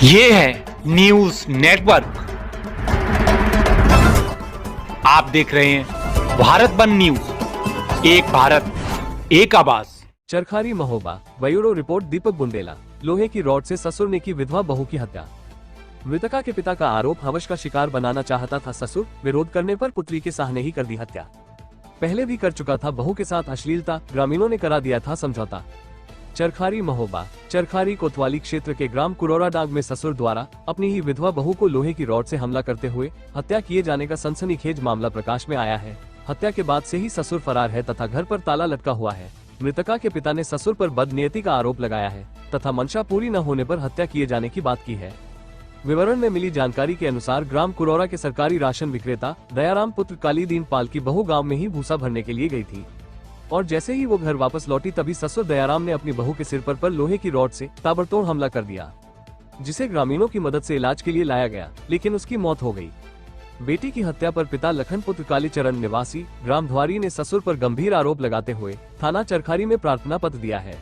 ये है news network. आप देख रहे हैं भारत वन न्यूज, एक भारत एक आवाज। Charkhari Mahoba bureau report. दीपक बुंदेला। लोहे की रॉड से ससुर ने की विधवा बहू की हत्या। मृतका के पिता का आरोप, हवस का शिकार बनाना चाहता था ससुर, विरोध करने पर पुत्री के साहने ही कर दी हत्या। पहले भी कर चुका था बहू के साथ अश्लीलता, ग्रामीणों ने करा दिया था समझौता। चरखारी महोबा। चरखारी कोतवाली क्षेत्र के ग्राम कुरोराडांग में ससुर द्वारा अपनी ही विधवा बहू को लोहे की रॉड से हमला करते हुए हत्या किए जाने का सनसनीखेज मामला प्रकाश में आया है। हत्या के बाद से ही ससुर फरार है तथा घर पर ताला लटका हुआ है। मृतका के पिता ने ससुर पर बदनीयती का आरोप लगाया है तथा मंशा पूरी न होने पर हत्या किए जाने की बात की है। विवरण में मिली जानकारी के अनुसार ग्राम कुरोरा के सरकारी राशन विक्रेता दयाराम पुत्र कालीदीन पाल की बहू गांव में ही भूसा भरने के लिए गई थी और जैसे ही वो घर वापस लौटी तभी ससुर दयाराम ने अपनी बहू के सिर पर लोहे की रॉड से ताबड़तोड़ हमला कर दिया, जिसे ग्रामीणों की मदद से इलाज के लिए लाया गया, लेकिन उसकी मौत हो गई। बेटी की हत्या पर पिता लखन पुत्र कालीचरण निवासी ग्राम ध्वारी ने ससुर पर गंभीर आरोप लगाते हुए थाना चरखारी में प्रार्थना पत्र दिया है,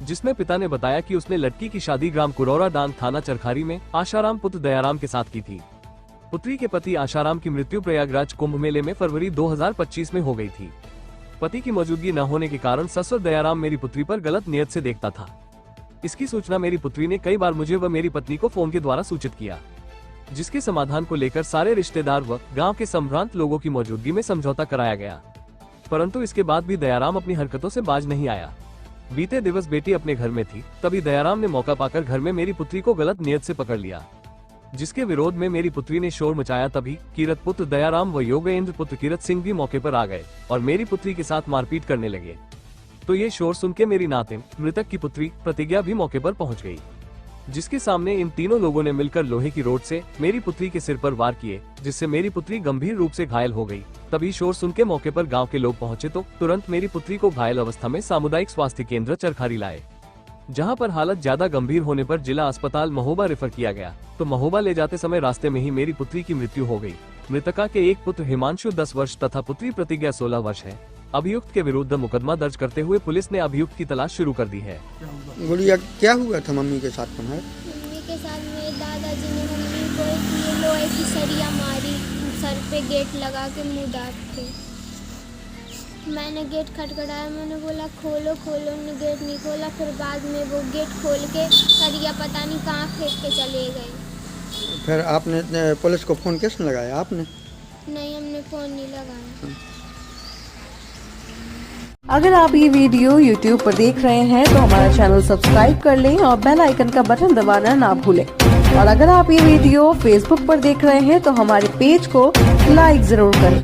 जिसमें पिता ने बताया कि उसने लड़की की शादी ग्राम कुरोराडांग थाना चरखारी में आशाराम पुत्र दयाराम के साथ की थी। पुत्री के पति आशाराम की मृत्यु प्रयागराज कुंभ मेले में फरवरी 2025 में हो गई थी। पति की मौजूदगी न होने के कारण ससुर दयाराम मेरी पुत्री पर गलत नियत से देखता था। इसकी सूचना मेरी पुत्री ने कई बार मुझे व मेरी पत्नी को फोन के द्वारा सूचित किया, जिसके समाधान को लेकर सारे रिश्तेदार व गांव के संभ्रांत लोगों की मौजूदगी में समझौता कराया गया, परंतु इसके बाद भी दयाराम अपनी हरकतों से बाज नहीं आया। बीते दिवस बेटी अपने घर में थी, तभी दयाराम ने मौका पाकर घर में मेरी पुत्री को गलत नियत से पकड़ लिया, जिसके विरोध में मेरी पुत्री ने शोर मचाया। तभी कीरत पुत्र दयाराम व योगेंद्र पुत्र कीरत सिंह भी मौके पर आ गए और मेरी पुत्री के साथ मारपीट करने लगे। तो ये शोर सुन के मेरी नातिन मृतक की पुत्री प्रतिज्ञा भी मौके पर पहुंच गई, जिसके सामने इन तीनों लोगों ने मिलकर लोहे की रॉड से मेरी पुत्री के सिर पर वार किए, जिससे मेरी पुत्री गंभीर रूप से घायल हो गई। तभी शोर सुन के मौके पर गांव के लोग पहुंचे तो तुरंत मेरी पुत्री को घायल अवस्था में सामुदायिक स्वास्थ्य केंद्र चरखारी लाए, जहां पर हालत ज्यादा गंभीर होने पर जिला अस्पताल महोबा रेफर किया गया। तो महोबा ले जाते समय रास्ते में ही मेरी पुत्री की मृत्यु हो गई। मृतका के एक पुत्र हिमांशु 10 वर्ष तथा पुत्री प्रतिज्ञा 16 वर्ष है। अभियुक्त के विरुद्ध मुकदमा दर्ज करते हुए पुलिस ने अभियुक्त की तलाश शुरू कर दी है। गुड़िया क्या हुआ था मम्मी के साथ तुम्हारे? मम्मी के साथ मेरे दादाजी ने मम्मी को ये लोहे की सरिया मारी, सर पे गेट लगा के मुंह दाब के। मैंने गेट खटखटाया, मैंने बोला खोलो खोलो, उन्होंने गेट नहीं खोला। फिर बाद में वो गेट खोल के सरिया पता नहीं कहाँ फेंक के चले गए। फिर आपने पुलिस को फोन कैसे लगाया आपने? नहीं, हमने फोन नहीं लगाया। अगर आप ये वीडियो YouTube पर देख रहे हैं तो हमारा चैनल सब्सक्राइब कर लें और बेल आइकन का बटन दबाना ना भूलें। और अगर आप ये वीडियो Facebook पर देख रहे हैं तो हमारे पेज को लाइक जरूर करें।